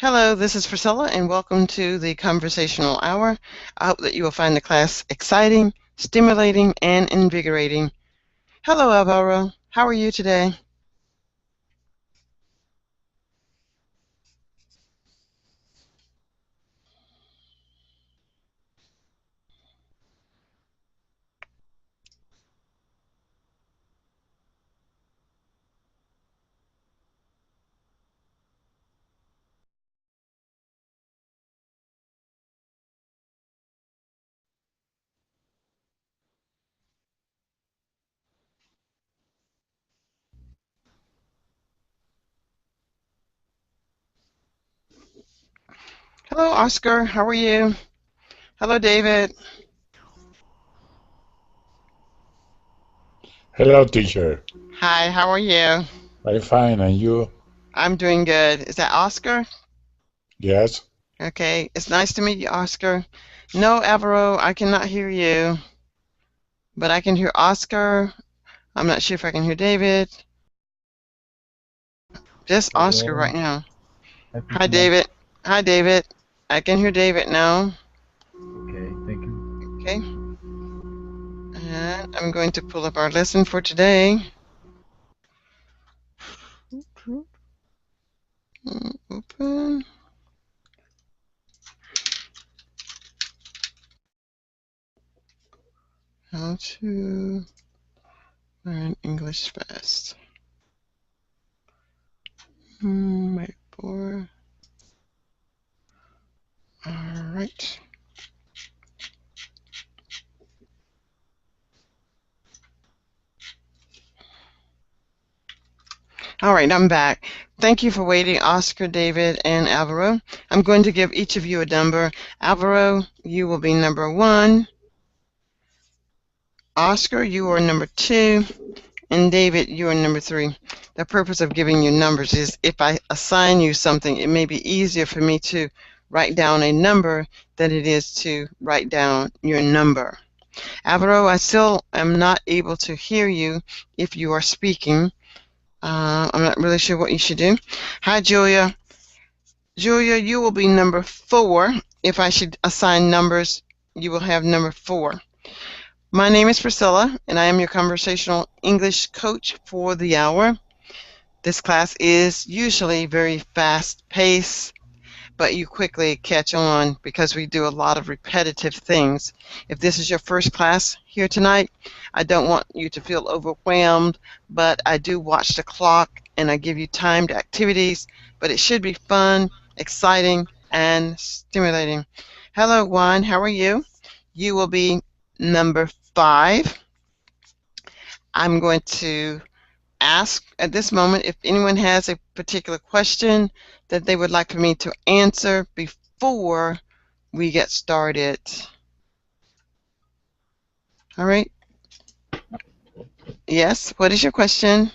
Hello, this is Priscilla, and welcome to the Conversational Hour. I hope that you will find the class exciting, stimulating, and invigorating. Hello, Alvaro. How are you today? Hello, Oscar. How are you? Hello, David. Hello, teacher. Hi, how are you? I'm fine, and you? I'm doing good. Is that Oscar? Yes? Okay, it's nice to meet you, Oscar. No, Alvaro, I cannot hear you, but I can hear Oscar. I'm not sure if I can hear David. Just Oscar Hello, right now. happy Hi, tonight. David. Hi, David. I can hear David now. Okay, thank you. Okay. And I'm going to pull up our lesson for today. Open. How to learn English fast. Wait for. All right. All right, I'm back. Thank you for waiting, Oscar, David, and Alvaro. I'm going to give each of you a number. Alvaro, you will be number 1. Oscar, you are number 2. And David, you are number 3. The purpose of giving you numbers is if I assign you something, it may be easier for me to write down a number than it is to write down your number. Alvaro, I still am not able to hear you if you are speaking. I'm not really sure what you should do. Hi, Julia. Julia, you will be number 4. If I should assign numbers, you will have number 4. My name is Priscilla, and I am your conversational English coach for the hour. This class is usually very fast-paced, but you quickly catch on because we do a lot of repetitive things. If this is your first class here tonight, I don't want you to feel overwhelmed, but I do watch the clock and I give you timed activities, but it should be fun, exciting, and stimulating. Hello, Juan. How are you? You will be number 5. I'm going to ask at this moment if anyone has a particular question that they would like for me to answer before we get started. All right. Yes, what is your question?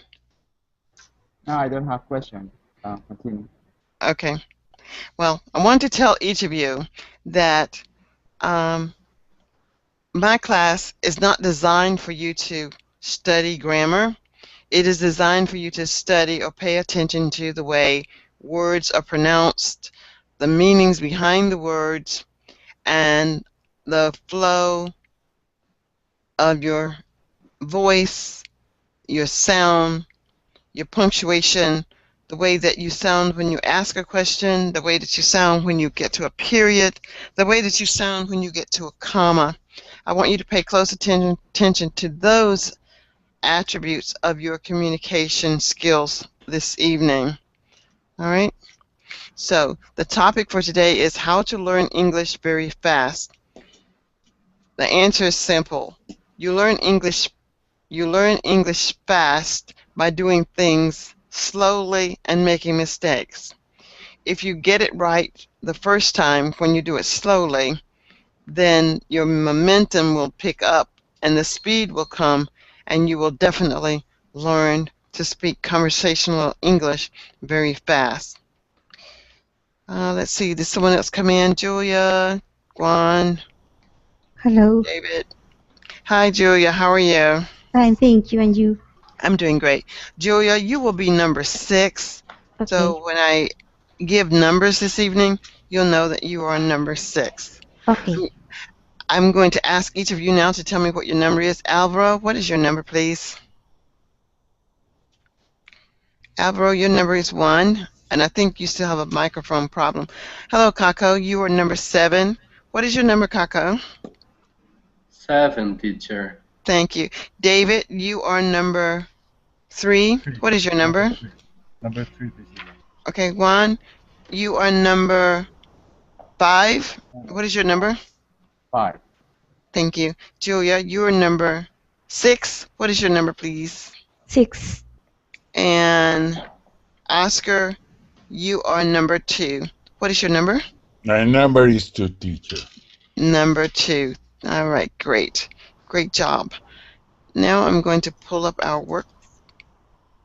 No, I don't have question. Continue. Okay. Well, I want to tell each of you that um, my class is not designed for you to study grammar. It is designed for you to study or pay attention to the way words are pronounced, the meanings behind the words, and the flow of your voice, your sound, your punctuation, the way that you sound when you ask a question, the way that you sound when you get to a period, the way that you sound when you get to a comma. I want you to pay close attention to those attributes of your communication skills this evening. All right? So, the topic for today is how to learn English very fast. The answer is simple. You learn English fast by doing things slowly and making mistakes. If you get it right the first time when you do it slowly, then your momentum will pick up and the speed will come, and you will definitely learn to speak conversational English very fast. Let's see, did someone else come in? Julia, Juan, Hello. David. Hi, Julia, how are you? Fine, thank you. And you? I'm doing great. Julia, you will be number 6. Okay. So when I give numbers this evening, you'll know that you are number 6. Okay. I'm going to ask each of you now to tell me what your number is. Alvaro, what is your number, please? Alvaro, your number is 1, and I think you still have a microphone problem. Hello, Kako, you are number 7. What is your number, Kako? 7, teacher. Thank you. David, you are number 3. What is your number? Number 3, teacher. Okay, Juan, you are number 5. What is your number? 5. Thank you. Julia, you are number 6. What is your number, please? 6. And Oscar, you are number 2. What is your number? My number is 2, teacher. Number 2. All right, great. Great job. Now I'm going to pull up our work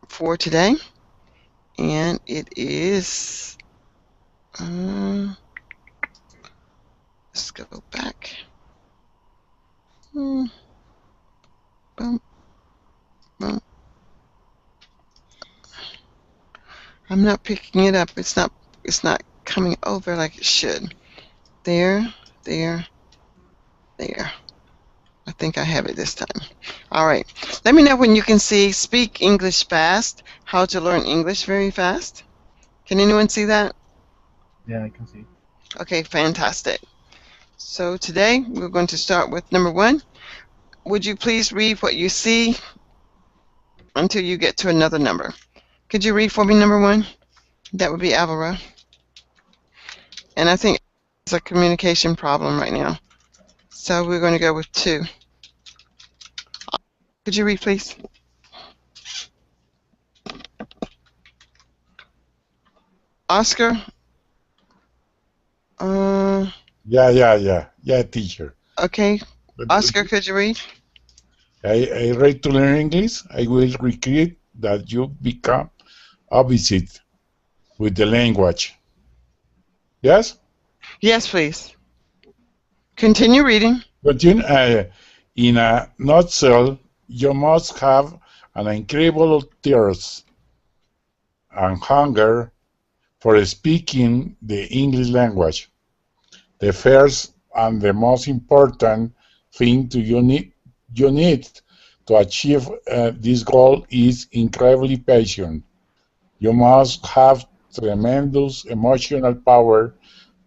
for today. And it is, let's go back. Boom, boom. I'm not picking it up. It's not coming over like it should. There. I think I have it this time. All right. Let me know when you can see Speak English Fast, how to learn English very fast. Can anyone see that? Yeah, I can see. Okay, fantastic. So today we're going to start with number 1. Would you please read what you see until you get to another number? Could you read for me number 1? That would be Alvaro. And I think it's a communication problem right now. So we're going to go with 2. Could you read, please? Oscar? Yeah, teacher. Okay. But Oscar, could you read? I read to learn English. I will require that you become opposite with the language. Yes? Yes, please. Continue reading. Continue. In a nutshell, you must have an incredible thirst and hunger for speaking the English language. The first and the most important thing you need to achieve this goal is incredibly passion. You must have tremendous emotional power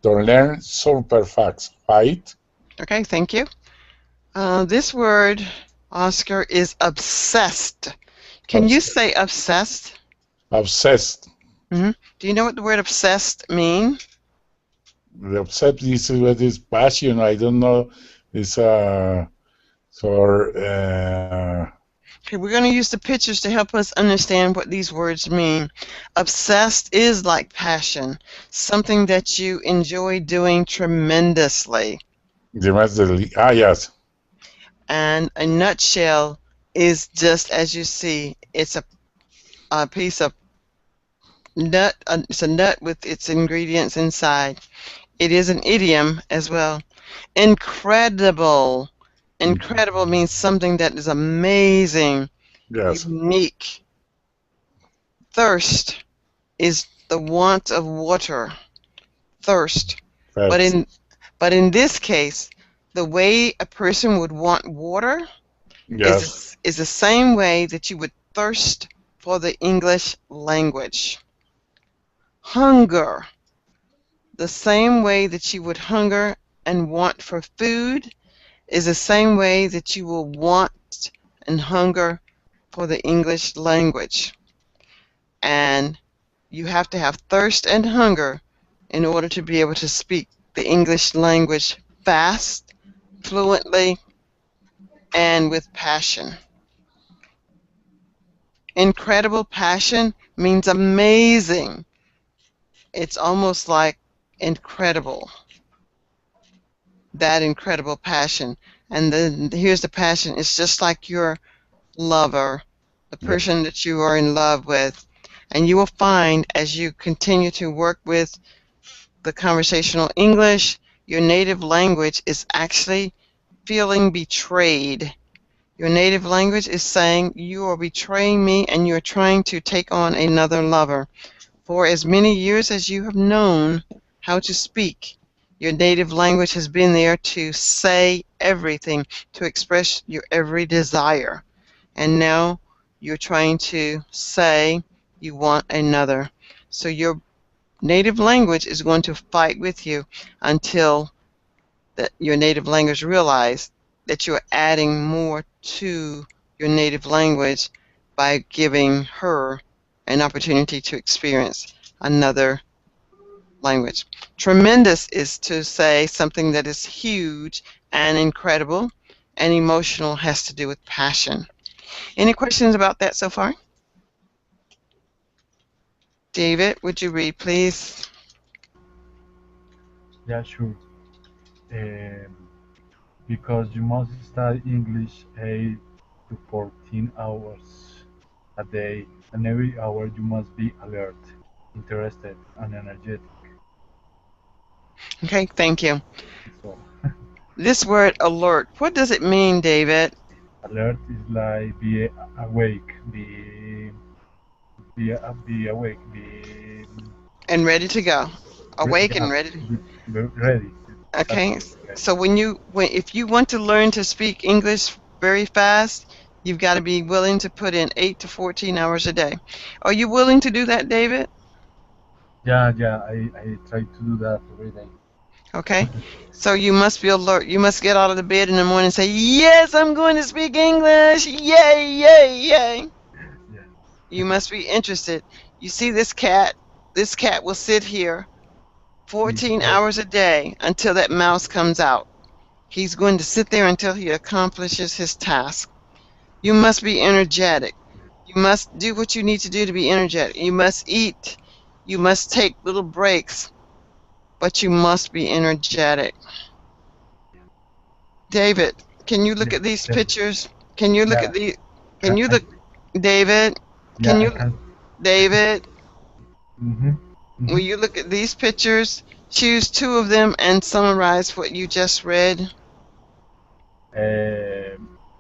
to learn super fast, right? Okay, thank you. This word, Oscar, is obsessed. Can you say obsessed? Obsessed. Do you know what the word obsessed means? The obsessed is what is passion. I don't know. It's Okay, we're going to use the pictures to help us understand what these words mean. Obsessed is like passion, something that you enjoy doing tremendously. Yes. And a nutshell is just as you see. It's a piece of nut. It's a nut with its ingredients inside. It is an idiom as well. Incredible. Incredible means something that is amazing, Yes. unique. Thirst is the want of water. Thirst. But in this case, the way a person would want water is the same way that you would thirst for the English language. Hunger. The same way that you would hunger and want for food is the same way that you will want and hunger for the English language. And you have to have thirst and hunger in order to be able to speak the English language fast, fluently, and with passion. Incredible passion means amazing. It's almost like incredible. That incredible passion. And then here's the passion. It's just like your lover, the person that you are in love with. And you will find as you continue to work with the conversational English, your native language is actually feeling betrayed. Your native language is saying, you are betraying me and you're trying to take on another lover. For as many years as you have known how to speak, your native language has been there to say everything, to express your every desire. And now you're trying to say you want another. So your native language is going to fight with you until your native language realize that you're adding more to your native language by giving her an opportunity to experience another language. Tremendous is to say something that is huge and incredible, and emotional has to do with passion. Any questions about that so far? David, would you read, please? Yeah, sure. Because you must study English 8 to 14 hours a day, and every hour you must be alert, interested, and energetic. Okay, thank you. So, This word alert, what does it mean, David? alert is like be awake, be awake, be And ready to go. Awake yeah, and ready. be ready. Okay, Exactly. Ready. so if you want to learn to speak English very fast, you've got to be willing to put in 8 to 14 hours a day. Are you willing to do that, David? Yeah, I try to do that every day. Okay, so you must be alert. You must get out of the bed in the morning and say, yes, I'm going to speak English. Yay, yay, yay. Yeah. You must be interested. You see this cat? This cat will sit here Eat 14 all. hours a day until that mouse comes out. He's going to sit there until he accomplishes his task. You must be energetic. You must do what you need to do to be energetic. You must eat. You must take little breaks, but you must be energetic. David, can you look Yeah, at these tell me. pictures? Can you look Yeah, at the can can you I? look David? Yeah, Can I you can. David, Mhm. will Mhm. you look at these pictures? Choose two of them and summarize what you just read.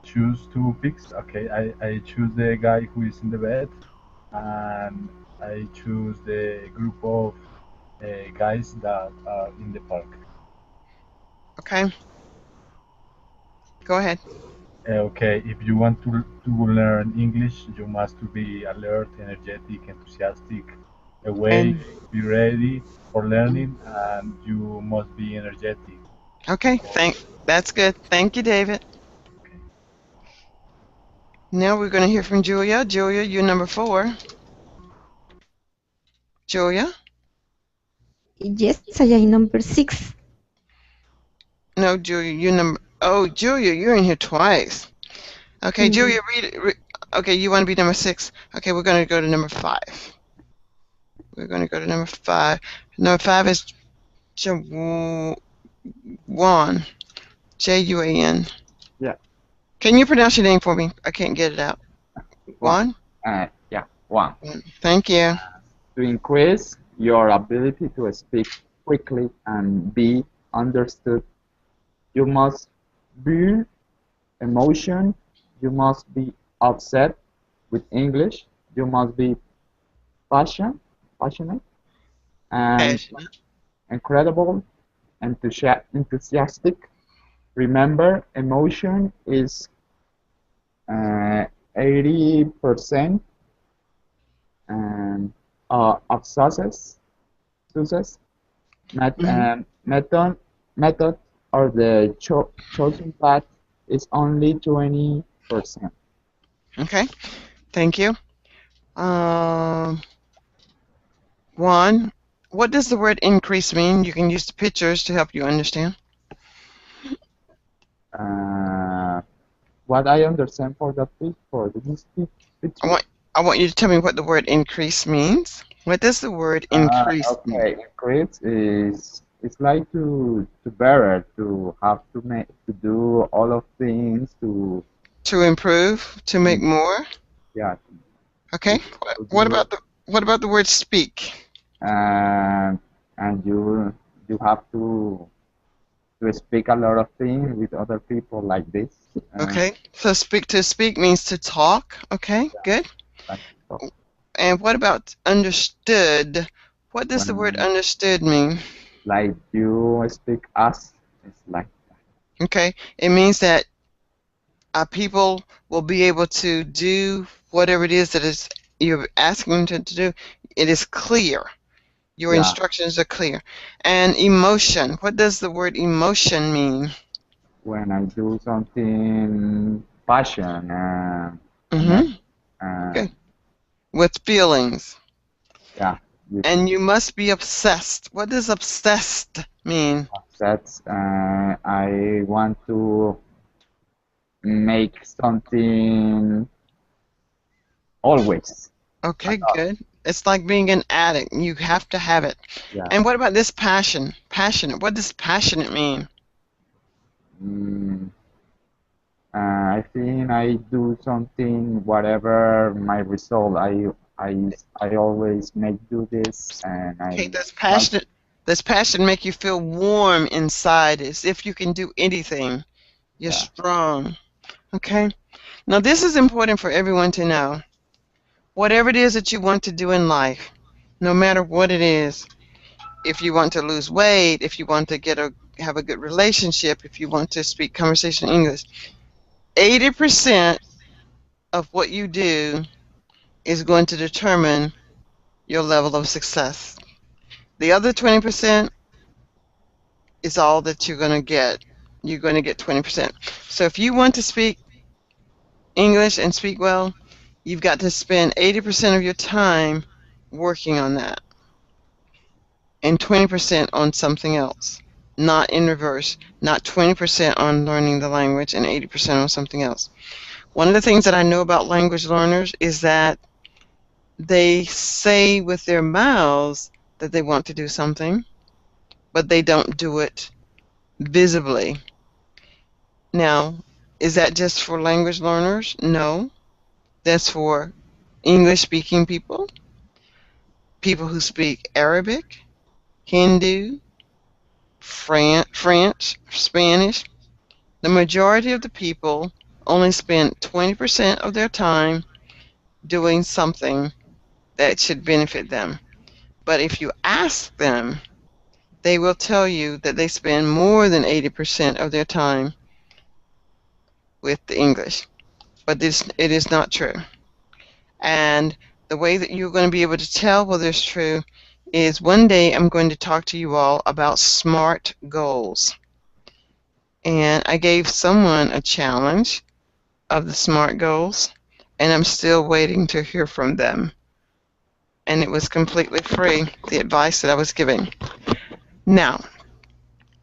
Choose two picks. Okay, I choose the guy who is in the bed, and I choose the group of guys that are in the park. Okay, go ahead. Okay, if you want to learn English, you must to be alert, energetic, enthusiastic, awake, And be ready for learning, and you must be energetic. okay, that's good. Thank you, David. Okay. Now we're going to hear from Julia. Julia, you're number 4. Julia? Yes, I am number 6. No, Julia, you're number. Oh, Julia, you're in here twice. Okay, Mm, Julia, okay, you want to be number 6. Okay, we're going to go to number 5. We're going to go to number 5. Number 5 is Juan. Juan. Yeah, Can you pronounce your name for me? I can't get it out. one. Juan? Yeah, one. Thank you. To increase your ability to speak quickly and be understood, you must build emotion. You must be upset with English. You must be passionate, and Passionate. incredible, enthusiastic. Remember, emotion is 80% and of success. Hmm. Method method or the chosen path is only 20%. Okay, thank you. Um, Juan, what does the word increase mean? You can use the pictures to help you understand. Uh, what I understand for this I picture. want I want you to tell me what the word increase means. What does the word increase mean? Okay, increase is it's like to better to have to make to do all of things to To improve, to make more. yeah Okay. to What do about the word speak? and you have to speak a lot of things with other people like this. Okay. So speak means to talk. Okay, good. Like so. And what about understood? What does the word When understood mean? like you speak us, it's like Okay, it means that people will be able to do whatever it is that is you're asking them to do. It is clear. Your yeah. instructions are clear. And emotion. What does the word emotion mean? When I do something passion and Mm-hmm. uh, Okay. With feelings. yeah, you And you must be obsessed. What does obsessed mean? that's I want to make something always. Okay, good. It's like being an addict. You have to have it. Yeah. And what about this passion? Passionate. What does passionate mean? Mm, I think I do something, whatever my result. I always make do this, and I Okay, want. does passion make you feel warm inside as if you can do anything? You're Yeah, strong. Okay? Now this is important for everyone to know. Whatever it is that you want to do in life, no matter what it is, if you want to lose weight, if you want to have a good relationship, if you want to speak conversation English, 80% of what you do is going to determine your level of success. The other 20% is all that you're going to get. You're going to get 20%. So if you want to speak English and speak well, you've got to spend 80% of your time working on that and 20% on something else. Not in reverse, not 20% on learning the language and 80% on something else. One of the things that I know about language learners is that they say with their mouths that they want to do something, but they don't do it visibly. Now, is that just for language learners? No, that's for English speaking people, people who speak Arabic, Hindu, French, Spanish. The majority of the people only spend 20% of their time doing something that should benefit them. But if you ask them, they will tell you that they spend more than 80% of their time with the English. But it is not true. And the way that you're going to be able to tell whether it's true is one day I'm going to talk to you all about SMART goals. And I gave someone a challenge of the SMART goals, and I'm still waiting to hear from them. And it was completely free, the advice that I was giving. Now,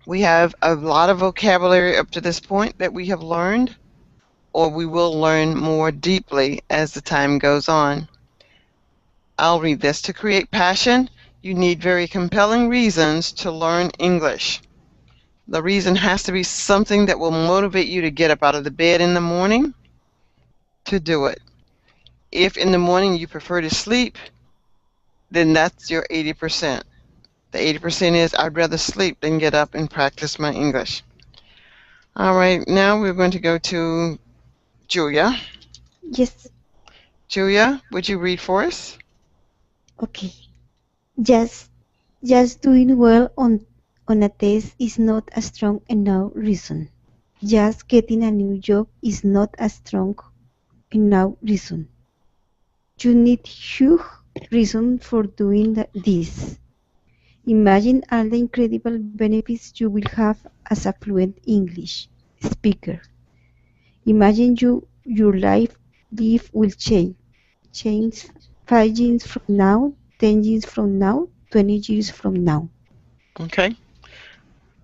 we have a lot of vocabulary up to this point that we have learned, or we will learn more deeply as the time goes on. I'll read this. To create passion, you need very compelling reasons to learn English. The reason has to be something that will motivate you to get up out of the bed in the morning to do it. If in the morning you prefer to sleep, then that's your 80%. The 80% is I'd rather sleep than get up and practice my English. All right, now we're going to go to Julia. Yes. Julia, would you read for us? Okay. Just just doing well on a test is not a strong enough reason. Just getting a new job is not a strong enough reason. You need huge reason for doing this. Imagine all the incredible benefits you will have as a fluent English speaker. Imagine your life will change 5 years from now, 10 years from now, 20 years from now. Okay.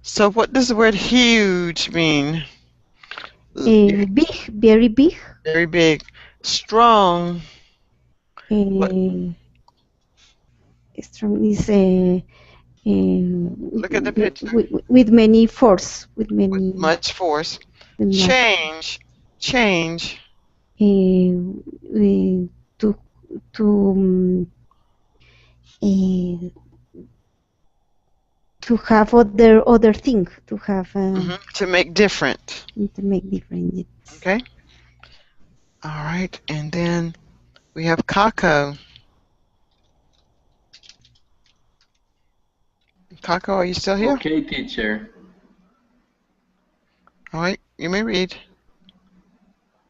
So what does the word huge mean? Big, very big. Very big. Strong. Look, Uh, Strong is look at the picture. with many force, with With many much force. with much Change. Change. to uh, to have other thing to have To make different. to make different. Okay. All right. And then we have Kako. Kako, are you still here? Okay, teacher. All right, you may read.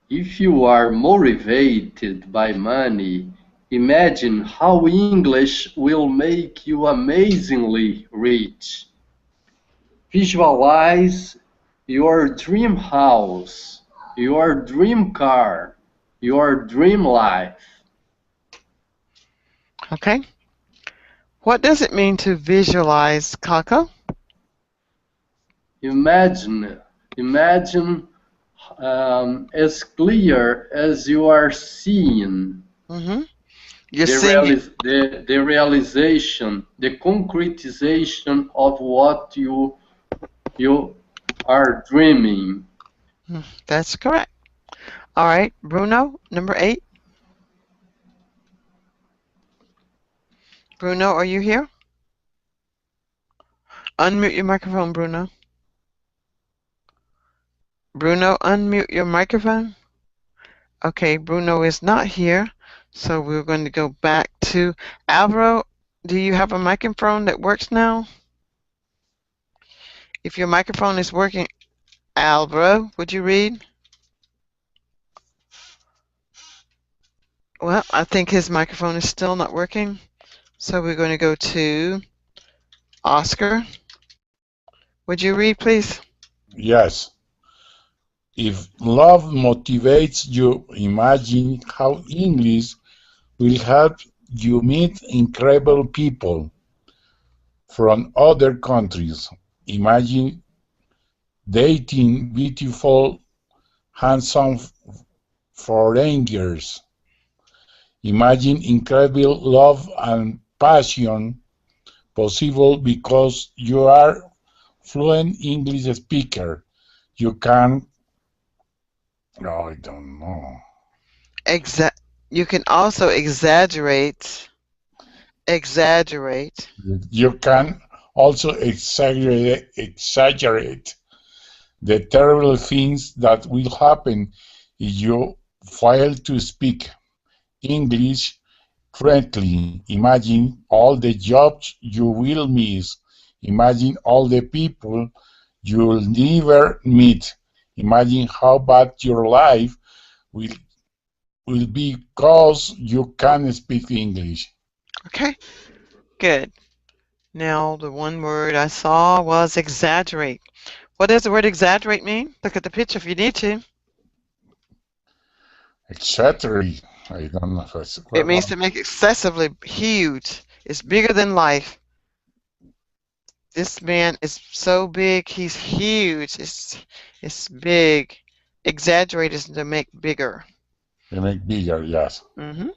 If you are motivated by money, imagine how English will make you amazingly rich. Visualize your dream house, your dream car, your dream life. Okay. What does it mean to visualize, Kako? Imagine as clear as you are seeing Mm-hmm. You're seeing it. the realization, the concretization of what you are dreaming. That's correct. All right, Bruno, number 8. Bruno, are you here? Unmute your microphone, Bruno. Bruno, unmute your microphone. Okay, Bruno is not here, so we're going to go back to Alvaro. Do you have a microphone that works now? If your microphone is working, Alvaro, would you read? Well, I think his microphone is still not working, so we're going to go to Oscar. Would you read, please? Yes. If love motivates you, imagine how English will help you meet incredible people from other countries. Imagine dating beautiful, handsome foreigners. Imagine incredible love and passion possible because you are fluent English speaker. You can, I don't know. You can also exaggerate. You can also exaggerate the terrible things that will happen if you fail to speak English correctly. Imagine all the jobs you will miss. Imagine all the people you'll never meet. Imagine how bad your life will be because you can't speak English. Okay, good. Now, the one word I saw was exaggerate. What does the word exaggerate mean? Look at the picture if you need to. Etc. I don't know if it's It means to make excessively huge. It's bigger than life. This man is so big, he's huge. It's big. Exaggerate is to make bigger. to make bigger, yes. Mm-hmm.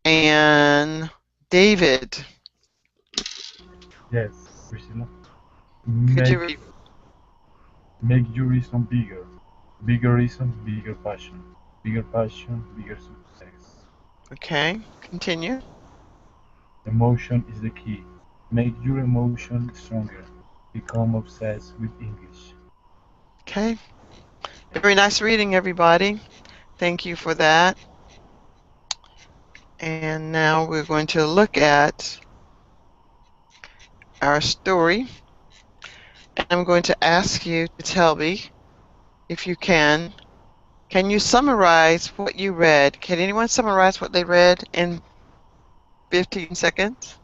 And David, Yes, Priscilla. could you Make read? make your reason bigger. Bigger reason, bigger passion. Bigger passion, bigger success. Okay, continue. Emotion is the key. Make your emotion stronger. Become obsessed with English. Okay, very nice reading, everybody. Thank you for that. And now we're going to look at our story. And I'm going to ask you to tell me, if you can you summarize what you read? Can anyone summarize what they read in 15 seconds?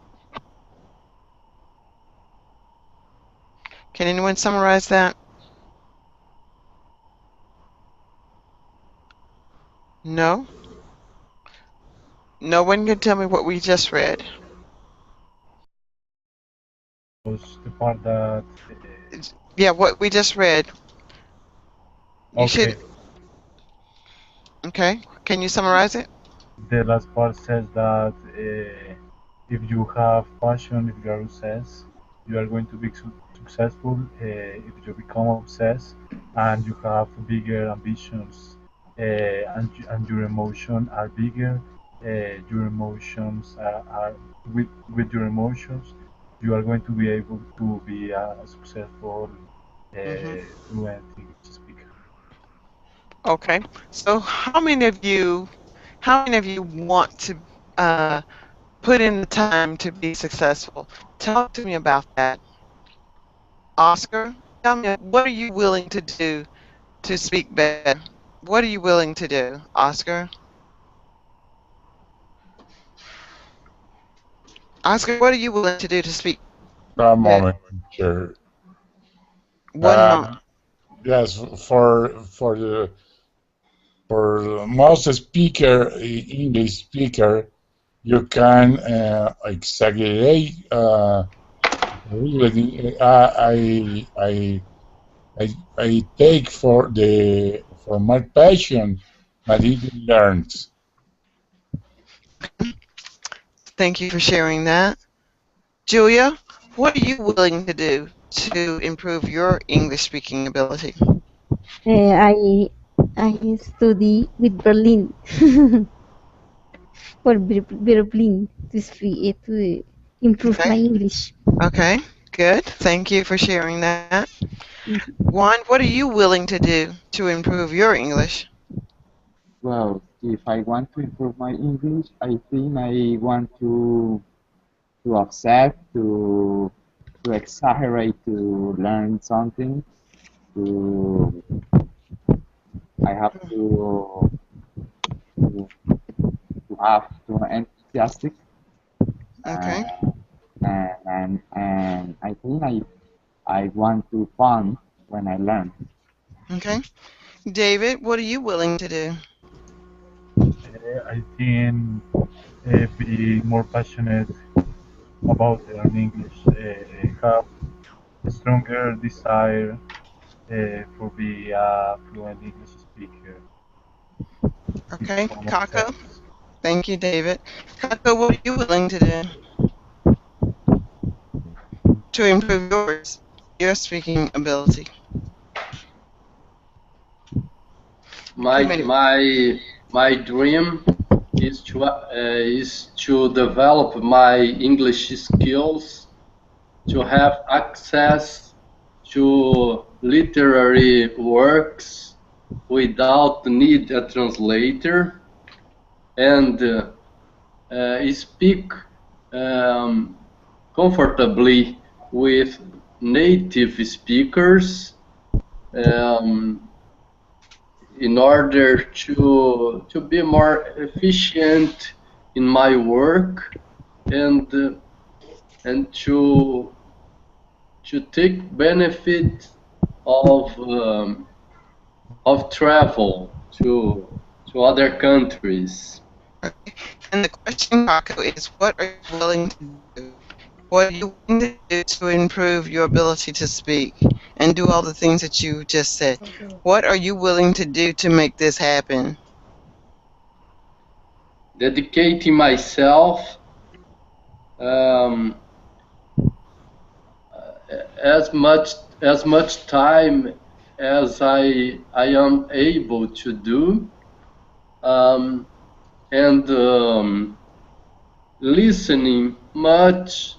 Can anyone summarize that? No? No one can tell me what we just read. Was the part that Yeah, what we just read. You okay. should. Okay. Can you summarize it? The last part says that if you have passion, if you are obsessed, you are going to be successful. If you become obsessed and you have bigger ambitions, and your emotions are bigger, your emotions are with your emotions, you are going to be able to be a successful Mm-hmm. fluent English speaker. Okay. So how many of you want to put in the time to be successful. Talk to me about that. Oscar, tell me, what are you willing to do to speak better? What are you willing to do, Oscar? Oscar, what are you willing to do to speak A better? moment, teacher. One Uh, moment. yes, for most speaker, English speaker, you can exaggerate. Really, I take for my passion, but it learns. Thank you for sharing that. Julia, what are you willing to do to improve your English speaking ability? I study with Berlin for Berlin to speak to improve Okay. my English. Okay. Good. Thank you for sharing that. Thank you. Juan, what are you willing to do to improve your English? Well, if I want to improve my English, I think I want to accept, to exaggerate, to learn something. To I have to, to have to enthusiastic, Okay. uh, and I think I want to fun when I learn. Okay. David, what are you willing to do? I think be more passionate about learning English, have a stronger desire for be a fluent English speaker, Okay. become Kako? obsessed. Thank you, David. Kako, what are you willing to do to improve your speaking ability? Too My many. my my dream is to develop my English skills, to have access to literary works without need a translator, and speak um, comfortably with native speakers, um, in order to be more efficient in my work, and and to take benefit of travel to other countries. Okay. And the question, Kako, is what are you willing to do? What are you willing to do to improve your ability to speak and do all the things that you just said? What are you willing to do to make this happen? Dedicating myself um, as much as much time as I am able to do, um, and listening much,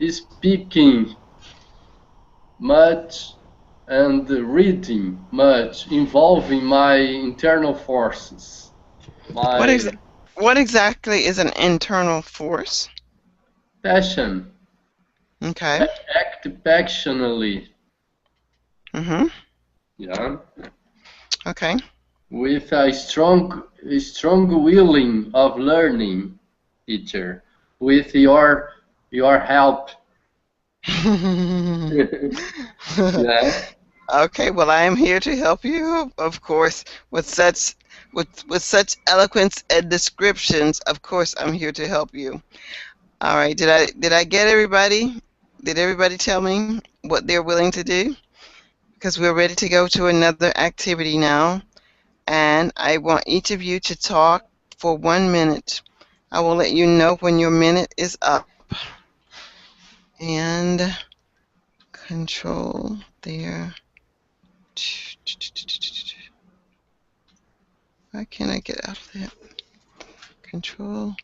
speaking much, and reading much, involving my internal forces, What my is what exactly is an internal force? passion, Okay. act passionately, Mhm. yeah, Okay. with a strong willing of learning, teacher, with your help. Yeah. Okay, well, I am here to help you, of course, with such eloquence and descriptions. Of course, I'm here to help you. All right, did I get everybody? Did everybody tell me what they're willing to do? Because we're ready to go to another activity now, and I want each of you to talk for 1 minute. I will let you know when your minute is up. And control there. Why can't I get out of that? Control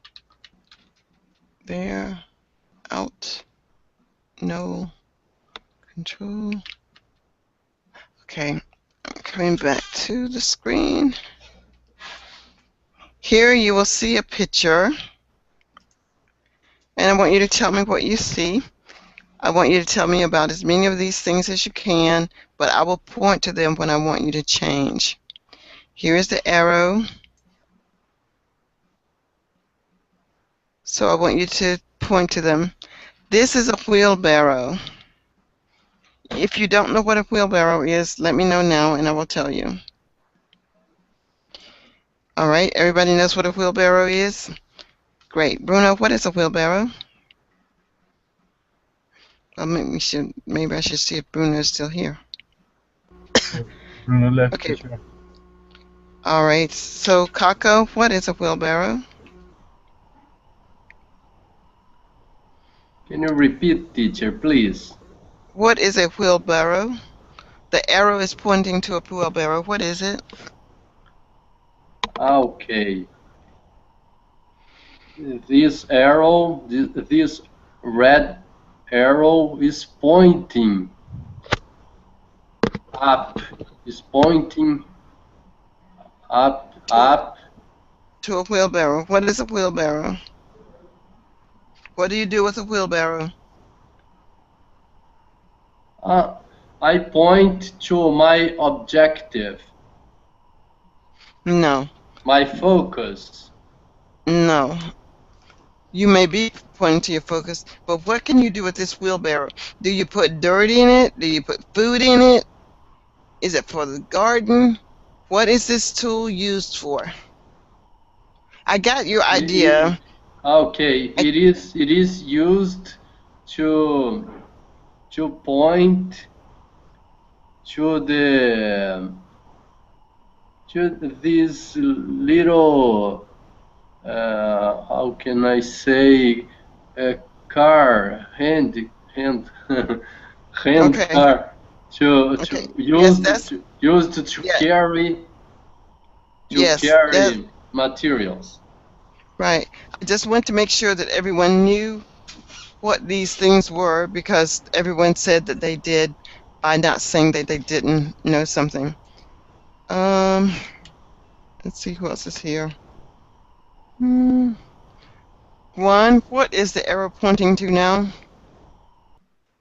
there, out, no, control. Okay, I'm coming back to the screen. Here you will see a picture, and I want you to tell me what you see. I want you to tell me about as many of these things as you can, but I will point to them when I want you to change. Here is the arrow. So I want you to point to them. This is a wheelbarrow. If you don't know what a wheelbarrow is, let me know now and I will tell you. All right, everybody knows what a wheelbarrow is? Great. Bruno, what is a wheelbarrow? Well, maybe I should see if Bruno is still here. Bruno left, Okay. teacher. All right. So, Kako, what is a wheelbarrow? Can you repeat, teacher, please? What is a wheelbarrow? The arrow is pointing to a wheelbarrow. What is it? Okay. This arrow, this red arrow is pointing up, is pointing up. To a wheelbarrow. What is a wheelbarrow? What do you do with a wheelbarrow? I point to my objective, No. my focus. No. You may be pointing to your focus, but what can you do with this wheelbarrow? Do you put dirt in it? Do you put food in it? Is it for the garden? What is this tool used for? I got your idea. Okay, it is used to point to this little how can I say car hand hand Okay. car to Okay. Yes, used that's to yeah. Yes, that carry materials. right. I just want to make sure that everyone knew what these things were because everyone said that they did by not saying that they didn't know something. Um, let's see who else is here. Juan, what is the arrow pointing to now?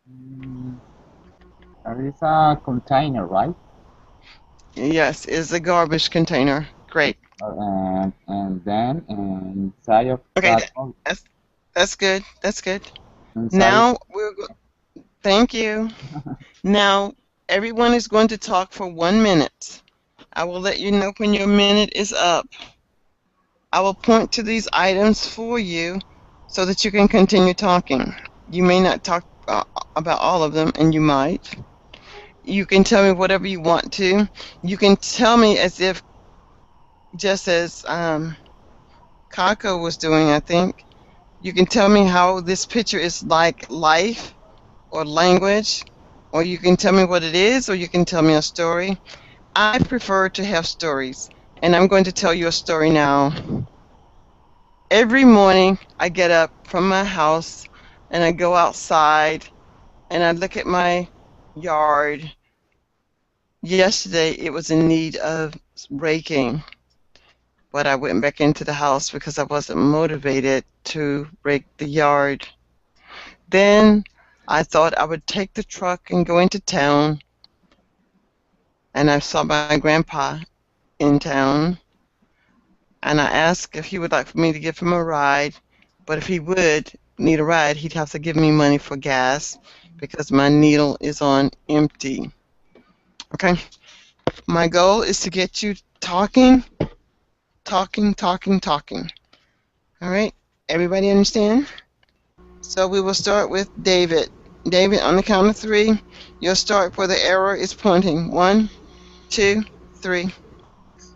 Mm, There is a container, right? Yes, is a garbage container. Great. And then inside of Okay, that, that's that's good. That's good. inside of Now thank you. Now everyone is going to talk for 1 minute. I will let you know when your minute is up. I will point to these items for you so that you can continue talking. You may not talk about all of them, and you might. You can tell me whatever you want to. You can tell me as if, just as Kako was doing, I think. You can tell me how this picture is like life or language, or you can tell me what it is, or you can tell me a story. I prefer to have stories, and I'm going to tell you a story now. Every morning I get up from my house and I go outside and I look at my yard. Yesterday it was in need of raking, but I went back into the house because I wasn't motivated to rake the yard. Then I thought I would take the truck and go into town, and I saw my grandpa in town, and I asked if he would like for me to give him a ride, but if he would need a ride, he'd have to give me money for gas because my needle is on empty. Okay? My goal is to get you talking, talking, talking, talking. All right? Everybody understand? So we will start with David. David, on the count of three, you'll start where the arrow is pointing. 1, 2, 3.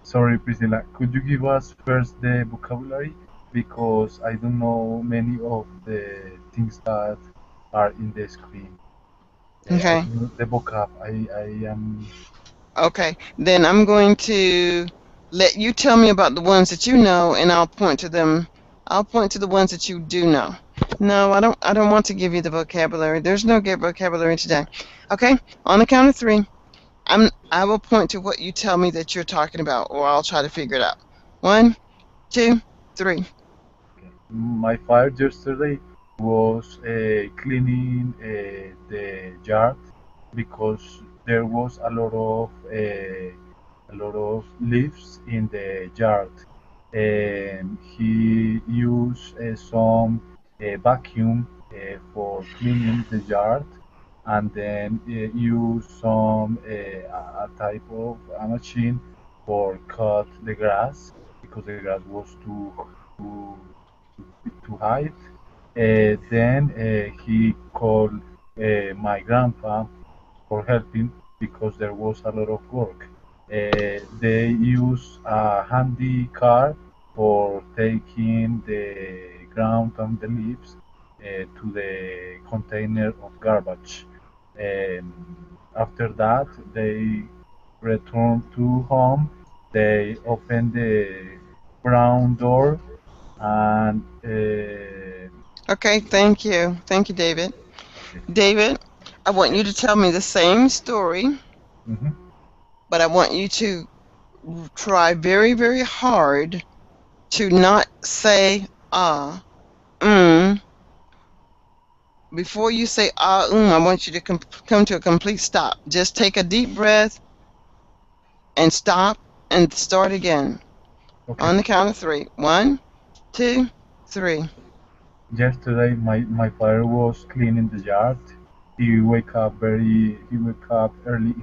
Sorry, Priscilla. Could you give us first the vocabulary? Because I don't know many of the things that are in the screen. I Okay. don't know the vocab. I am. Okay. Then I'm going to let you tell me about the ones that you know, and I'll point to them. I'll point to the ones that you do know. No, I don't want to give you the vocabulary. There's no good vocabulary today. Okay? On the count of three, I will point to what you tell me that you're talking about, or I'll try to figure it out. 1, 2, 3. Okay. My fire yesterday was cleaning the yard because there was a lot of leaves in the yard. He used some vacuum for cleaning the yard, and then use some a type of a machine for cut the grass because the grass was too too high. Then he called my grandpa for helping because there was a lot of work. They use a handy car for taking the ground and the leaves to the container of garbage. After that, they return to home. They open the brown door and Okay, thank you, David. David, I want you to tell me the same story, mhm. but I want you to try very, very hard to not say mm. Before you say I want you to come to a complete stop. Just take a deep breath and stop and start again. Okay. On the count of three. One, two, three. Yesterday, my father was cleaning the yard. He wake up early in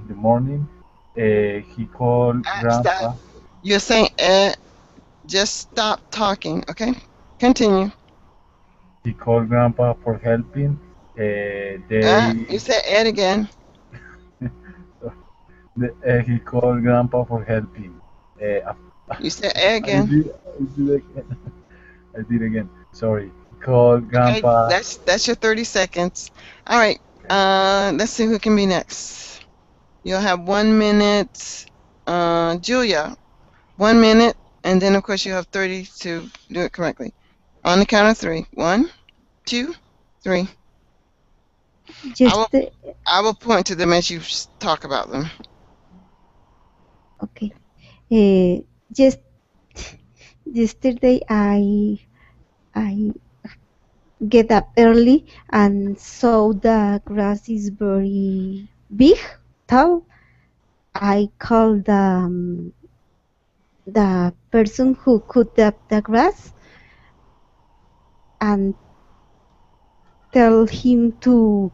the morning. He called Stop. grandpa. You're saying just stop talking, okay? Continue. He called grandpa for helping. They You said Ed again. he called grandpa for helping. You said Ed I again. did I did again. I did again. Sorry. He called Okay, grandpa. that's your 30 seconds. All right. Let's see who can be next. You'll have 1 minute. Julia, 1 minute, and then of course you have 30 to do it correctly. On the count of three. One, two, three. I will Just I will point to them as you talk about them. okay. Just yesterday I get up early and saw the grass is very big, tall. I called the person who cut the grass and tell him to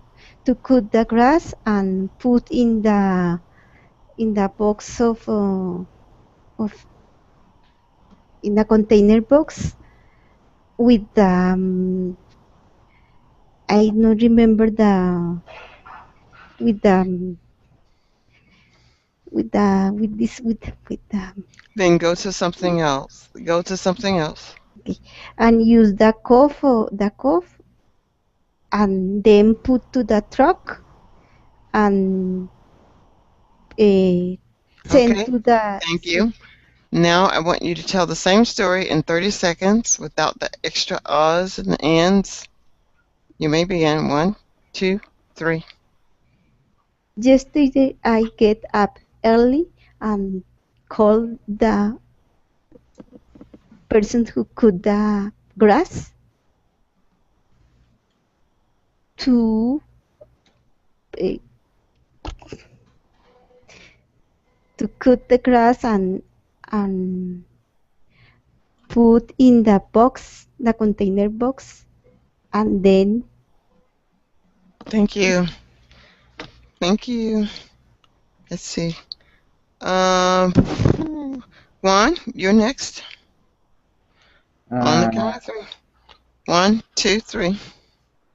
cut the grass and put in the box of in a container box with the I don't remember the with the with this with the Then go to something else. Go to something else. okay, and use the cuff and then put to the truck and uh, send Okay. to the Thank you. Now I want you to tell the same story in 30 seconds without the extra uhs and ands. You may begin. One, two, three. yesterday I get up early and call the person who cut the grass to uh, to cut the grass and put in the box, the container box, and then Thank you. Thank you. Let's see. Um, Juan, you're next. On the Uh, count of three. One, two, three.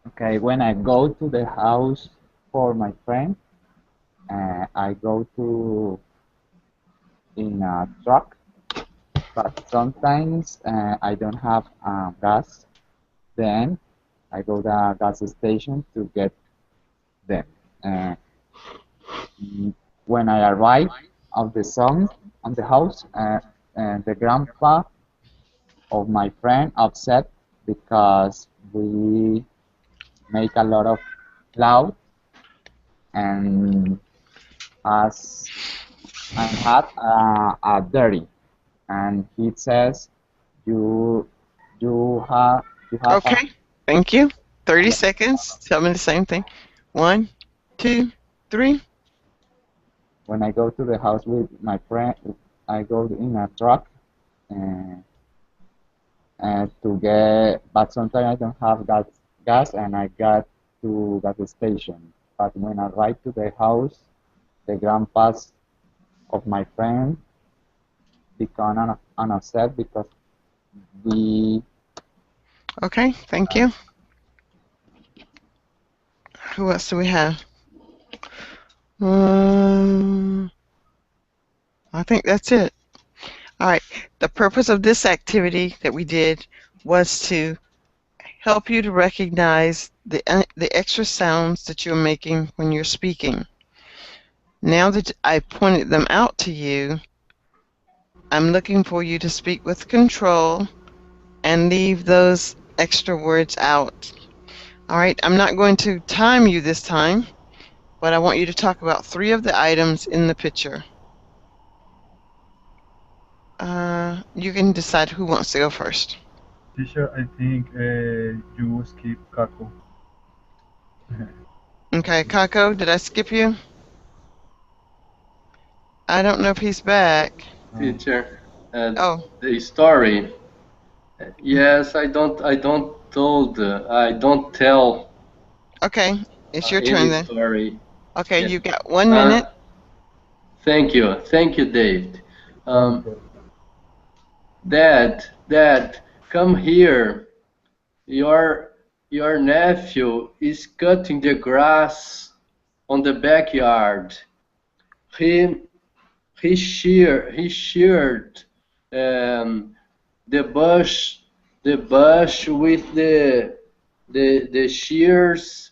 okay, when I go to the house for my friend, I go to in a truck, but sometimes I don't have gas. Then I go to the gas station to get them. Uh, when I arrive at the son on the house, the grandpa of my friend upset because we make a lot of loud and has and had a dirty, and he says you you have a Okay. Thank you. 30 seconds. Tell me the same thing. 1, 2, 3. When I go to the house with my friend, I go in a truck and, to get, but sometimes I don't have gas, and I got to gas station. But when I ride to the house, the grandpas of my friend become upset because we. Okay, thank you. Who else do we have? I think that's it. All right. The purpose of this activity that we did was to help you to recognize the extra sounds that you're making when you're speaking. Now that I pointed them out to you, I'm looking for you to speak with control and leave those extra words out. All right, I'm not going to time you this time, but I want you to talk about 3 of the items in the picture. You can decide who wants to go first. Teacher, I think you skip Kako. Okay, Kako, did I skip you? I don't know if he's back. Teacher, Oh, the story. Yes, I don't tell okay. It's your turn any then. story. Okay, Yeah. you got 1 minute. Thank you, David. No problem. Dad, come here. Your nephew is cutting the grass on the backyard. He he sheared the bush with the shears,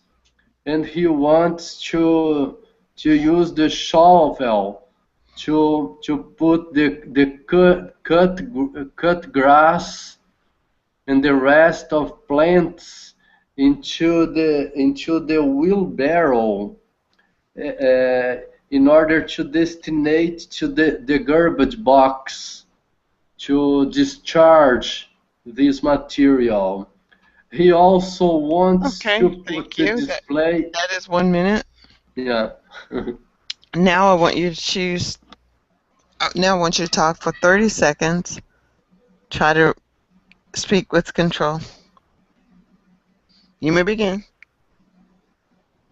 and he wants to use the shovel to put the cut grass and the rest of plants into the wheelbarrow, in order to destinate to the garbage box to discharge this material. He also wants Okay, to put thank the you. display. That is 1 minute. Yeah. Now I want you to choose. Now I want you to talk for 30 seconds. Try to speak with control. You may begin.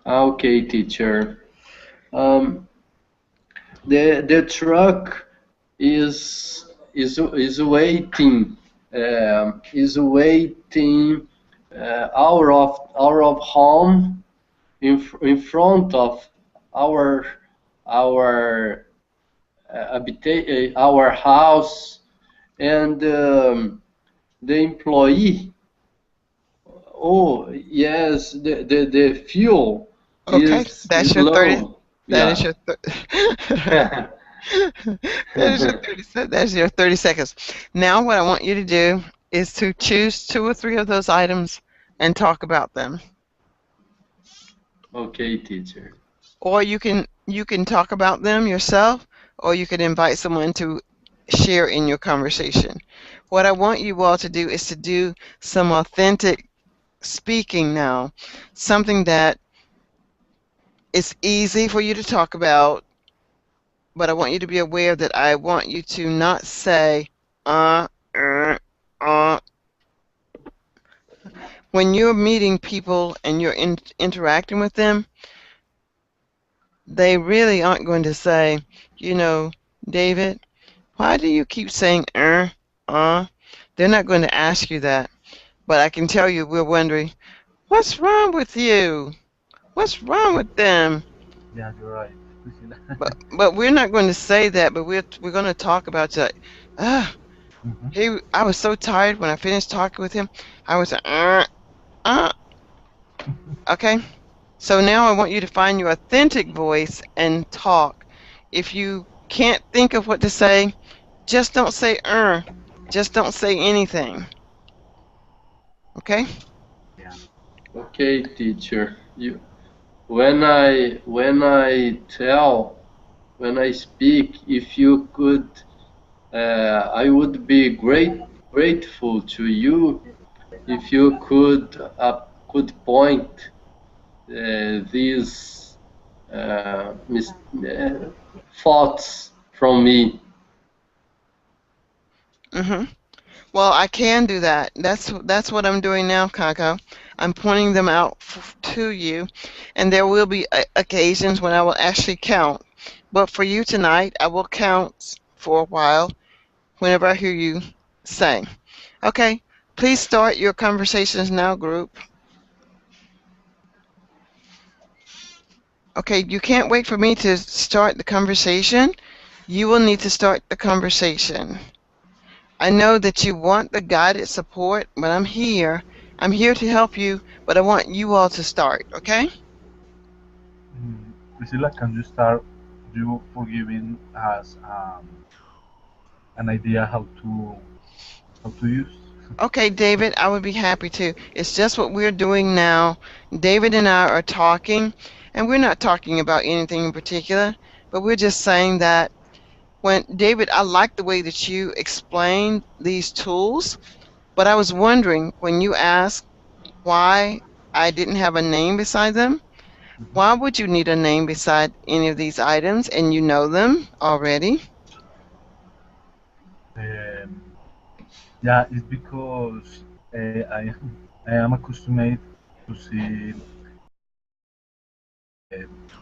Okay, teacher. Um, the truck is waiting, out of home, in front of our our our house, and the employee. Oh yes, the fuel Okay, that's is your 30. low. That is Yeah. your. That's your 30 seconds. Now what I want you to do is to choose 2 or 3 of those items and talk about them. Okay, teacher. Or you can talk about them yourself, or you can invite someone to share in your conversation. What I want you all to do is to do some authentic speaking now, something that is easy for you to talk about, but I want you to be aware that I want you to not say uh uh uh. When you're meeting people and you're interacting with them, they really aren't going to say, you know, David, why do you keep saying uh? They're not going to ask you that. But I can tell you, we're wondering, what's wrong with you? What's wrong with them? Yeah, you're right, Priscilla. But we're not going to say that. But we're going to talk about that. Ah, Mhm. I was so tired when I finished talking with him. I was uh. Okay. So now I want you to find your authentic voice and talk. If you can't think of what to say, just don't say just don't say anything. Okay? Yeah. Okay, teacher. You when I speak, if you could, I would be grateful to you if you could could point these thoughts from me. Mm-hmm. Well, I can do that. That's what I'm doing now, Kako. I'm pointing them out to you, and there will be occasions when I will actually count. But for you tonight, I will count for a while whenever I hear you say. Okay, please start your conversations now, group. Okay, you can't wait for me to start the conversation. You will need to start the conversation. I know that you want the guided support, but I'm here. I'm here to help you, but I want you all to start, okay? Priscilla, can you start you forgiving us an idea how to use? Okay, David, I would be happy to. It's just what we're doing now. David and I are talking, and we're not talking about anything in particular, but we're just saying that when David, I like the way that you explained these tools, but I was wondering when you asked why I didn't have a name beside them, why would you need a name beside any of these items and you know them already? Um, yeah, it's because I am accustomed to see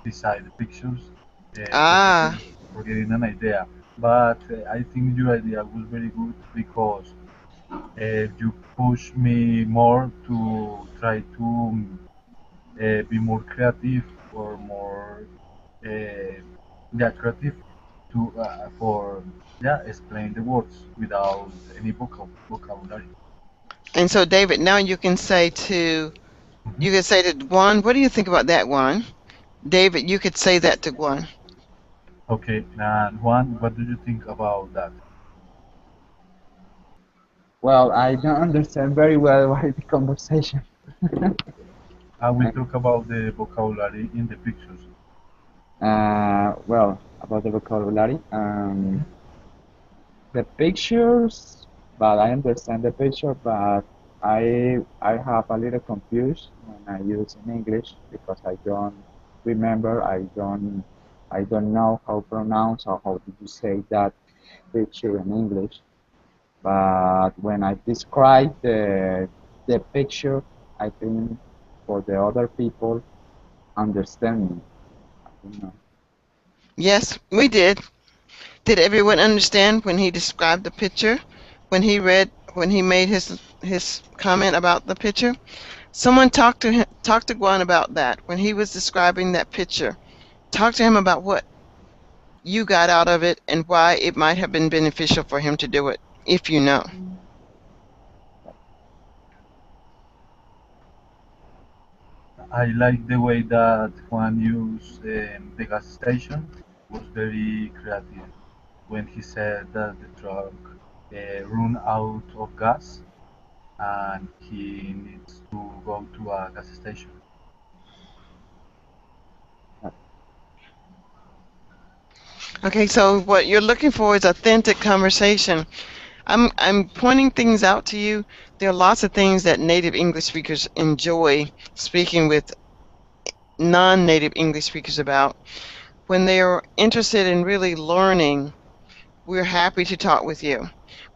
beside the pictures, Ah, forgetting an idea. But I think your idea was very good because you push me more to try to be more creative or more uh, yeah creative to for yeah explain the words without any vocabulary. and so David, now Mhm. you can say to Juan, what do you think about that one? David, you could say that to Juan. Okay, and Juan, what do you think about that? Well, I don't understand very well why the conversation. I will talk about the vocabulary in the pictures. Well, about the vocabulary, the pictures, but I understand the picture, but I have a little confused when I use in English because I don't remember, I don't know how to pronounce or how did you say that picture in English. But when I describe the picture, I think for the other people understand me. I don't know. Yes, we did. Did everyone understand when he described the picture? When he made his comment about the picture? Someone talk to Guan about that when he was describing that picture. Talk to him about what you got out of it and why it might have been beneficial for him to do it, if you know. I like the way that Juan used the gas station was very creative when he said that the truck run out of gas and he needs to go to a gas station. Okay, so what you're looking for is authentic conversation. I'm pointing things out to you. There are lots of things that native English speakers enjoy speaking with non-native English speakers about. When they are interested in really learning, we're happy to talk with you.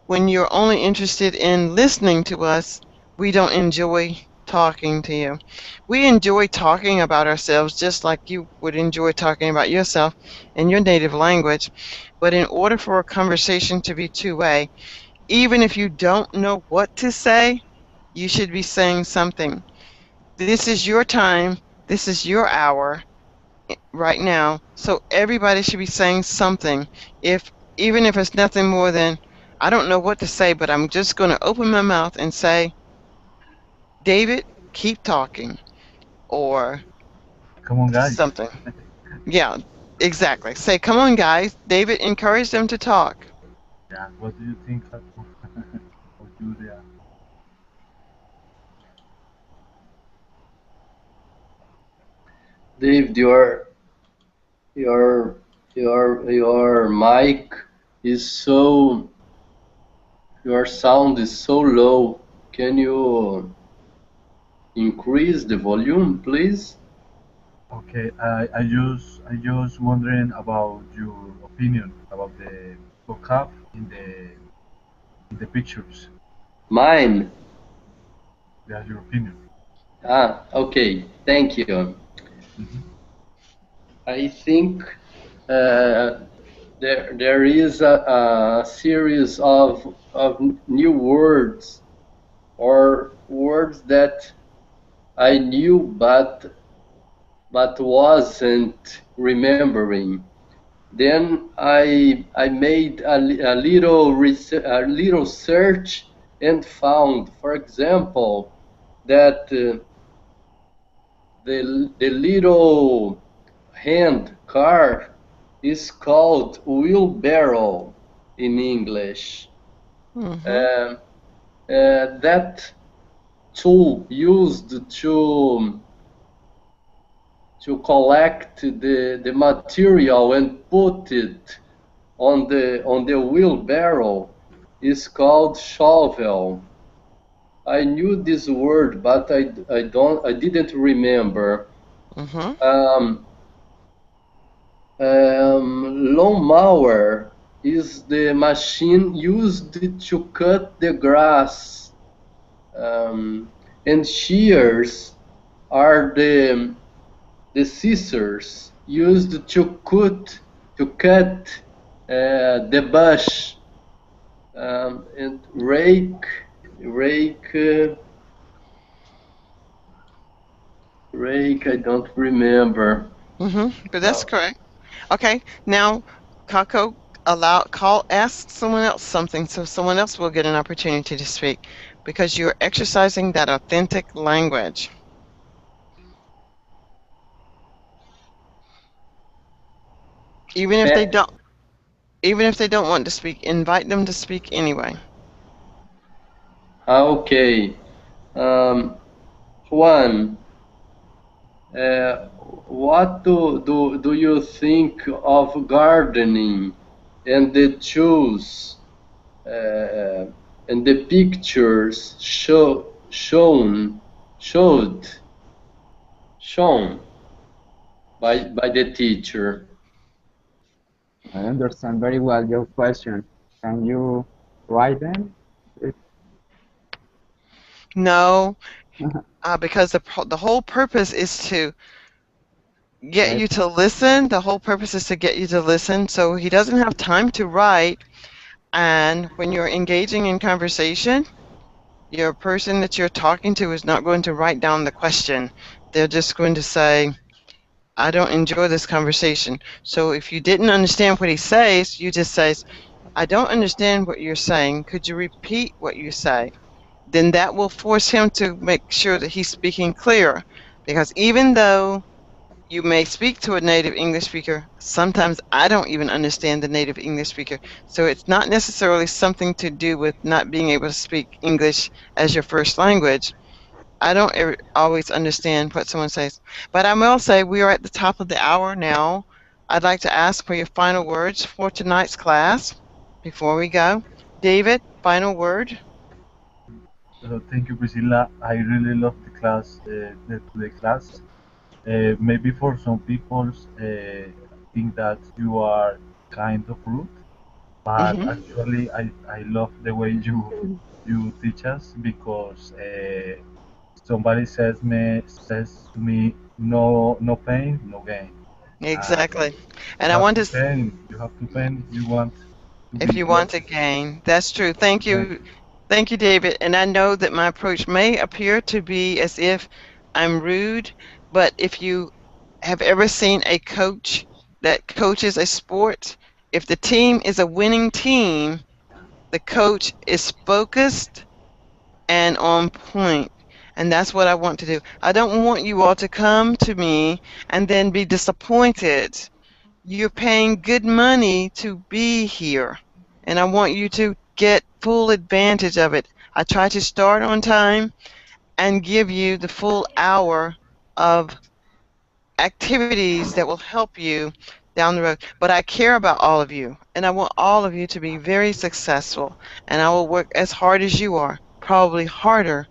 When you're only interested in listening to us, we don't enjoy talking to you. We enjoy talking about ourselves just like you would enjoy talking about yourself in your native language. But in order for a conversation to be two-way, even if you don't know what to say, you should be saying something. This is your time. This is your hour right now. So everybody should be saying something. If even if it's nothing more than I don't know what to say, but I'm just going to open my mouth and say, David, keep talking, or Come on, guys. something. Yeah, exactly. Say, come on, guys. David, encourage them to talk. Yeah, what do you think of Julia? David, your your mic is so your sound is so low. Can you increase the volume, please? Okay, I just wondering about your opinion about the vocab in the pictures. Mine. That's your opinion. Ah, okay. Thank you. Hmm. I think there is a series of new words or words that I knew but wasn't remembering. Then I made a little search and found, for example, that the little hand car is called wheelbarrow in English. Mm-hmm. Um, that tool used to collect the material and put it on the wheelbarrow is called shovel. I knew this word, but I didn't remember. Mm-hmm. Um, Lawnmower is the machine used to cut the grass, and shears are the scissors used to cut the bush, and rake, rake. I don't remember. Mm-hmm. But that's Uh, correct. Okay. Now, Kako, ask someone else something so someone else will get an opportunity to speak because you're exercising that authentic language. Even if they eh, don't, even if they don't want to speak, invite them to speak anyway. okay. Um, Juan, uh, what do you think of gardening and the tools uh, and the pictures showed shown by the teacher? I understand very well your question. Can you write them? It- No, because the whole purpose is to get Right. you to listen. The whole purpose is to get you to listen. So he doesn't have time to write. And when you're engaging in conversation, your person that you're talking to is not going to write down the question. They're just going to say, I don't enjoy this conversation. So if you didn't understand what he says, you just say, I don't understand what you're saying. Could you repeat what you say? Then that will force him to make sure that he's speaking clear. Because even though you may speak to a native English speaker, sometimes I don't even understand the native English speaker. So it's not necessarily something to do with not being able to speak English as your first language. I don't always understand what someone says. But I will say we are at the top of the hour now. I'd like to ask for your final words for tonight's class before we go. David, final word. Thank you, Priscilla. I really love the class, the class. Maybe for some people, think that you are kind of rude, but Hmm. actually, I love the way you teach us because somebody says to me, no pain, no gain, and Exactly. you And I have want to to, pain, you have to pain if you want to if be you want to close. gain, that's true. Thank Thank you. you. Thank you, David. And I know that my approach may appear to be as if I'm rude, but if you have ever seen a coach that coaches a sport, if the team is a winning team, the coach is focused and on point. And that's what I want to do. I don't want you all to come to me and then be disappointed. You're paying good money to be here, and I want you to get full advantage of it. I try to start on time and give you the full hour of activities that will help you down the road. But I care about all of you, and I want all of you to be very successful. And I will work as hard as you are, probably harder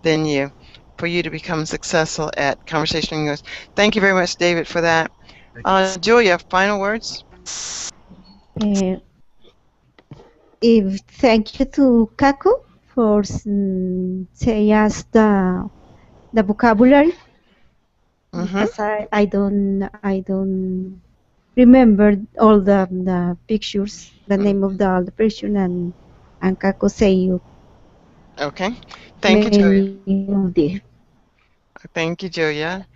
than you. for you to become successful at conversational English. Thank you very much, David, for that. Julia, final words? Uh, if thank you to Kaku for say us the vocabulary because I don't remember all the pictures, the name of all the pictures, and Kaku say you Okay. Thank you, Julia. many of the. Thank you, Julia.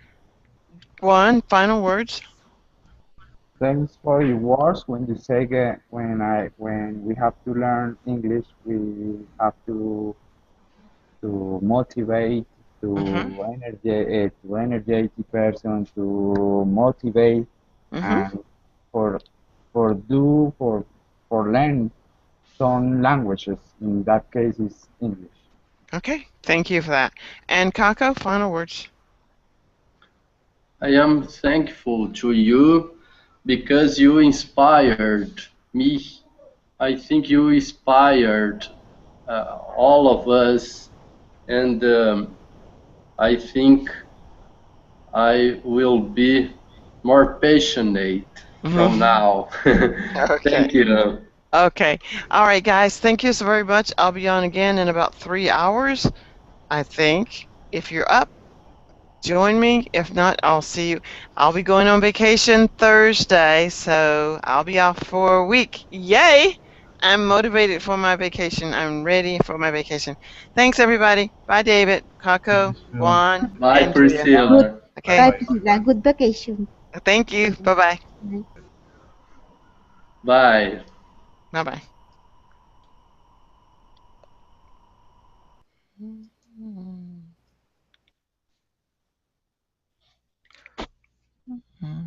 Juan, final words? Thanks for your words. When you say when we have to learn English, we have to motivate, Mm-hmm. to energetic person, to motivate, Mm-hmm. and for for do for learn some languages. In that case, is English. Okay. Thank you for that. And Kako, final words? I am thankful to you because you inspired me. I think you inspired all of us, and I think I will be more passionate from Mm-hmm. now. Okay. Thank you. Okay. All right, guys. Thank you so very much. I'll be on again in about 3 hours, I think. If you're up, join me. If not, I'll see you. I'll be going on vacation Thursday, so I'll be off for a week. Yay! I'm motivated for my vacation. I'm ready for my vacation. Thanks, everybody. Bye, David, See Kako, you soon. Juan, Bye, and Julia. Good, Priscilla. Bye Okay. bye, bye. Priscilla. Good vacation. Thank you. Bye-bye. Bye. Bye. Bye-bye. Mm-hmm.